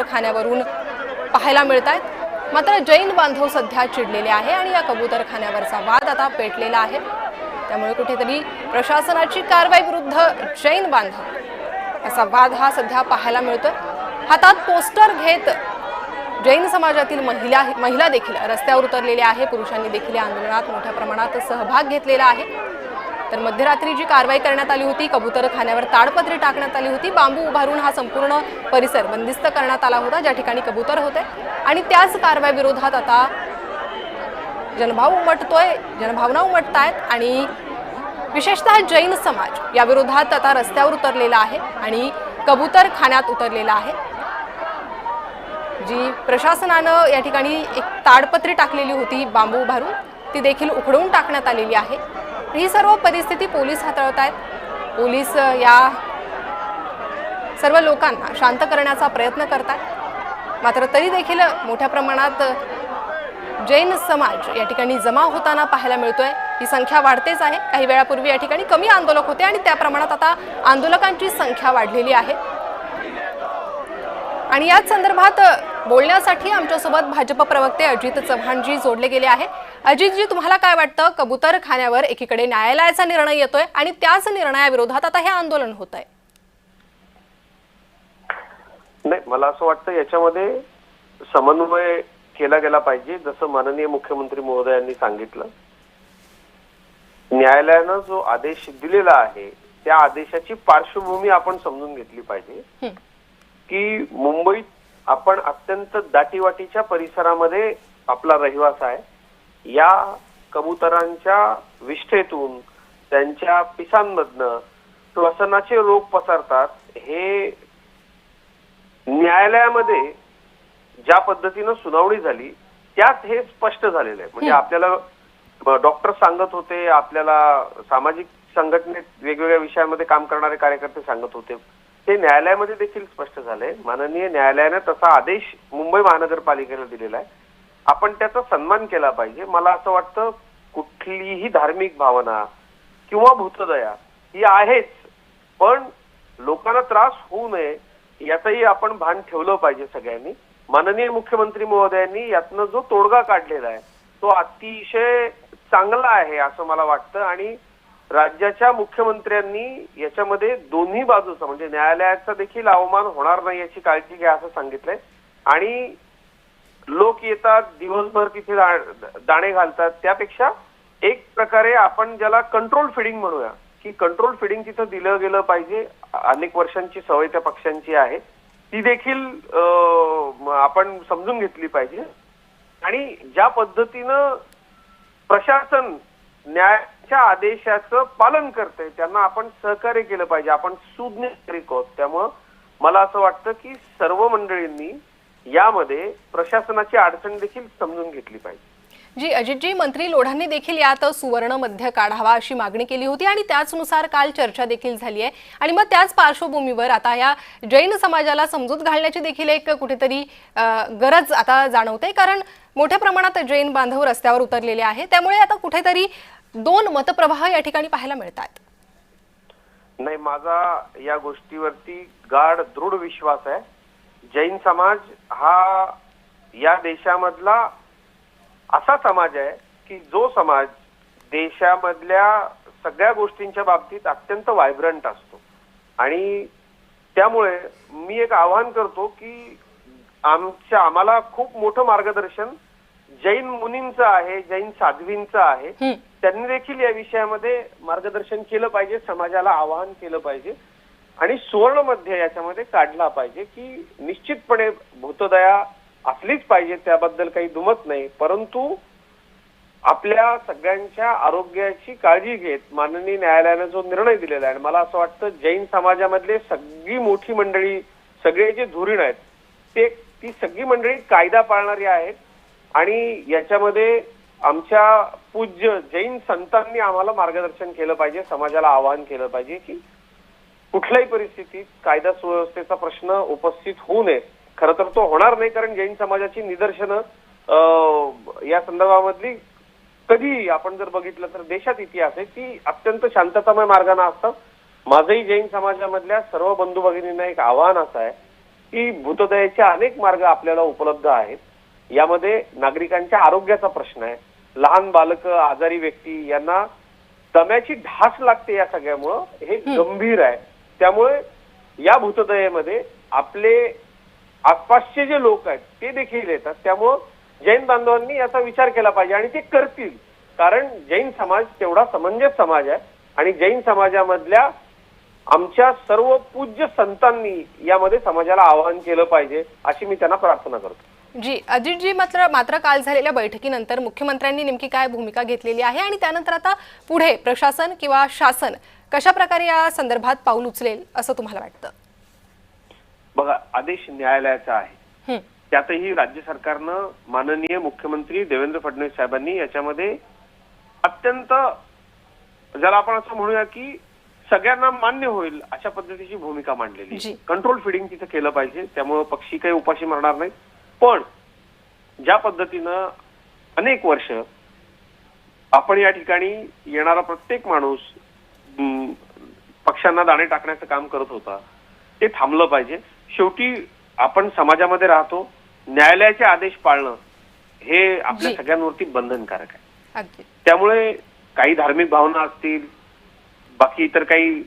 कबूतरखान्यावरून पाहायला मिळत आहेत. मात्र जैन बांधव सध्या चिडलेले आहे आणि या कबूतरखान्यावरचा वाद आता पेटलेला आहे. त्यामुळे कुठेतरी प्रशासनाची कारवाई विरुद्ध जैन बांधव असा वाद हा सध्या पाहायला मिळतोय. हातात पोस्टर घेत जैन समाजातील महिला देखील रस्त्यावर उतरलेल्या आहे. पुरुषांनी देखील या आंदोलनात मोठ्या प्रमाणात सहभाग घेतलेला आहे. तर मध्यरात्री जी कारवाई करण्यात आली होती, कबूतरखान्यावर ताडपत्री टाकण्यात आली होती, बांबू उभारून हा संपूर्ण परिसर बंदिस्त करण्यात आला होता ज्या ठिकाणी कबूतर होते. आणि त्याच कारवाई विरोधात आता जनभावना उमटतायत आणि विशेषतः जैन समाज या विरोधात आता रस्त्यावर उतरलेला आहे आणि कबूतरखान्यात उतरलेला आहे. जी प्रशासनानं या ठिकाणी एक ताडपत्री टाकलेली होती बांबू उभारून, ती देखील उखडून टाकण्यात आलेली आहे. ही सर्व परिस्थिती पोलीस हाताळत आहेत. पोलीस या सर्व लोकांना शांत करण्याचा प्रयत्न करतात. मात्र तरी देखील मोठ्या प्रमाणात जैन समाज या ठिकाणी जमा होताना पाहायला मिळतोय. ही संख्या वाढतेच आहे. काही वेळापूर्वी या ठिकाणी कमी आंदोलक होते आणि त्या प्रमाणात आता आंदोलकांची संख्या वाढलेली आहे. आणि याच संदर्भात बोलण्यासाठी आमच्यासोबत भाजप प्रवक्ते अजित चव्हाणजी जोडले गेले आहे. अजितजी, तुम्हाला काय वाटतं? कबूतरखान्यावर एकीकडे न्यायालयाचा निर्णय येतोय आणि त्याच निर्णयाविरोधात आता हे आंदोलन होत आहे. नाही, मला असं वाटतं याच्यामध्ये समन्वय केला गेला पाहिजे. जसं माननीय मुख्यमंत्री महोदयांनी सांगितलं, न्यायालयानं जो आदेश दिलेला आहे त्या आदेशाची पार्श्वभूमी आपण समजून घेतली पाहिजे की मुंबईत आपण अत्यंत दाटीवाटीच्या परिसरामध्ये आपला रहिवास आहे. या कबुतरांच्या विष्ठेतून, त्यांच्या पिसांमधनं श्वसनाचे रोग पसरतात. हे न्यायालयामध्ये ज्या पद्धतीनं सुनावणी झाली त्यात हे स्पष्ट झालेलं आहे. म्हणजे आपल्याला डॉक्टर सांगत होते, आपल्याला सामाजिक संघटनेत वेगवेगळ्या विषयांमध्ये काम करणारे कार्यकर्ते सांगत होते, ते न्यायालयामध्ये देखील स्पष्ट झालंय. माननीय न्यायालयाने तसा आदेश मुंबई महानगरपालिकेला दिलेला आहे. आपण त्याचा सन्मान केला पाहिजे. मला असं वाटतं कुठलीही धार्मिक भावना किंवा भूतदया ही आहेच, पण लोकांना त्रास होऊ नये याचंही आपण भान ठेवलं पाहिजे सगळ्यांनी. माननीय मुख्यमंत्री महोदयांनी यातनं जो तोडगा काढलेला आहे तो अतिशय चांगला आहे असं मला वाटतं. आणि राज्याच्या मुख्यमंत्र्यांनी याच्यामध्ये दोन्ही बाजूचा म्हणजे न्यायालयाचा देखील अवमान होणार नाही याची काळजी घ्या असं सांगितलंय. आणि लोक येतात, दिवसभर तिथे दाणे घालतात, त्यापेक्षा एक प्रकारे आपण ज्याला कंट्रोल फिडिंग म्हणूया की कंट्रोल फिडिंग तिथं दिलं गेलं पाहिजे. अनेक वर्षांची सवय त्या पक्ष्यांची आहे, ती देखील आपण समजून घेतली पाहिजे. आणि ज्या पद्धतीनं प्रशासन न्यायाच्या आदेशाचं पालन करतंय त्यांना आपण सहकार्य केलं पाहिजे. आपण सुज्ञ नागरिक आहोत. त्यामुळं मला असं वाटतं की सर्व मंडळींनी यामध्ये प्रशासनाची अडचण देखील समजून घेतली पाहिजे. जी अजितजी, मंत्री लोढांनी देखील यात सुवर्ण मध्य काढावा अशी मागणी केली होती आणि त्याचनुसार काल चर्चा देखील झाली आहे. आणि मग त्याच पार्श्वभूमीवर आता या जैन समाजाला समजूत घालण्याची देखील एक कुठेतरी गरज आता जाणवते, कारण मोठ्या प्रमाणात जैन बांधव रस्त्यावर उतरलेले आहे. त्यामुळे आता कुठेतरी दोन मतप्रवाह या ठिकाणी पाहायला मिळतात. नाही, माझा या गोष्टीवरती गाढ दृढ विश्वास आहे. जैन समाज हा या देशामधला असा समाज आहे की जो समाज देशामधल्या सगळ्या गोष्टींच्या बाबतीत अत्यंत व्हायब्रंट असतो. आणि त्यामुळे मी एक आवाहन करतो की आम्हाला खूप मोठं मार्गदर्शन जैन मुनींचं आहे, जैन साध्वींचं आहे. त्यांनी देखील या विषयामध्ये मार्गदर्शन केलं पाहिजे, समाजाला आवाहन केलं पाहिजे आणि सुवर्ण मध्य याच्यामध्ये काढला पाहिजे की निश्चितपणे भूतदया असलीच पाहिजे, त्याबद्दल काही दुमत नाही. परंतु आपल्या सगळ्यांच्या आरोग्याची काळजी घेत माननीय न्यायालयाने जो निर्णय दिलेला आहे, मला असं वाटतं जैन समाजामधले सगळी मोठी मंडळी, सगळे जे धुरीण आहेत ती सगळी मंडळी कायदा पाळणारी आहेत. आणि याच्यामध्ये आमच्या पूज्य जैन संतांनी आम्हाला मार्गदर्शन केलं पाहिजे, समाजाला आवाहन केलं पाहिजे की कुठल्याही परिस्थितीत कायदा सुव्यवस्थेचा प्रश्न उपस्थित होऊ नये. खरं तर तो होणार नाही, कारण जैन समाजाची निदर्शनं या संदर्भामधली कधी आपण जर बघितलं तर देशात इतिहास आहे की अत्यंत शांततामय मार्गाने असतात. माझंही जैन समाजामधल्या सर्व बंधू भगिनींना एक आवाहन असं आहे की भूतदयेचे अनेक मार्ग आपल्याला उपलब्ध आहेत. यामध्ये नागरिकांच्या आरोग्याचा प्रश्न आहे. लहान बालकं, आजारी व्यक्ती यांना दम्याची ढास लागते या सगळ्यामुळं, हे गंभीर आहे. त्यामुळे या भूतदयेमध्ये आपले आसपासचे जे लोक आहेत ते देखील येतात. त्यामुळं जैन बांधवांनी याचा विचार केला पाहिजे आणि ते करतील, कारण जैन समाज तेवढा समंजस समाज आहे आणि जैन समाजामधल्या आमच्या सर्व पूज्य संतांनी यामध्ये समाजाला आवाहन केलं पाहिजे अशी मी त्यांना प्रार्थना करतो. जी अजितजी, मात्र काल झालेल्या बैठकीनंतर मुख्यमंत्र्यांनी नेमकी काय भूमिका घेतलेली आहे आणि त्यानंतर आता पुढे प्रशासन किंवा शासन कशा प्रकारे या संदर्भात पाऊल उचलेल असं तुम्हाला वाटतं? बघा, आदेश न्यायालयाचा आहे. त्यातही राज्य सरकारनं, माननीय मुख्यमंत्री देवेंद्र फडणवीस साहेबांनी याच्यामध्ये अत्यंत, ज्याला आपण असं म्हणूया की सगळ्यांना मान्य होईल अशा पद्धतीची भूमिका मांडलेली. कंट्रोल फिडिंग तिथे केलं पाहिजे, त्यामुळे पक्षी काही उपाशी मरणार नाही. पण ज्या पद्धतीनं अनेक वर्ष आपण या ठिकाणी येणारा प्रत्येक माणूस पक्ष्यांना दाणे टाकण्याचं काम करत होता, ते थांबलं पाहिजे. शेवटी आपण समाजामध्ये राहतो, न्यायालयाचे आदेश पाळणं हे आपल्या सगळ्यांवरती बंधनकारक आहे. त्यामुळे काही धार्मिक भावना असतील, बाकी इतर काही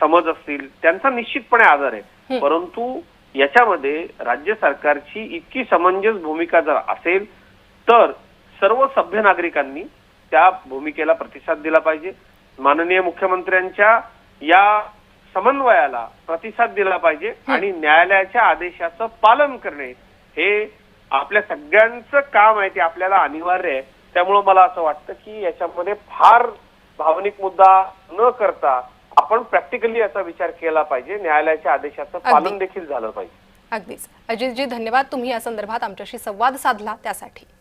समज असतील, त्यांचा निश्चितपणे आदर आहे. परंतु याच्यामध्ये राज्य सरकारची इतकी समंजस भूमिका जर असेल तर सर्व सभ्य नागरिकांनी त्या भूमिकेला प्रतिसाद दिला पाहिजे. माननीय मुख्यमंत्र्यांच्या या समन्वयाला प्रतिसाद दिला पाहिजे आणि न्यायालयाच्या आदेशाचं पालन करणे हे आपल्या सगळ्यांचं काम आहे, ते आपल्याला अनिवार्य आहे. त्यामुळे मला असं वाटतं की याच्यामध्ये फार भावनिक मुद्दा न करता आपण प्रॅक्टिकली याचा विचार केला पाहिजे. न्यायालयाच्या आदेशाचं पालन देखील झालं पाहिजे. अगदीच. अजितजी, धन्यवाद, तुम्ही या संदर्भात आमच्याशी संवाद साधला त्यासाठी.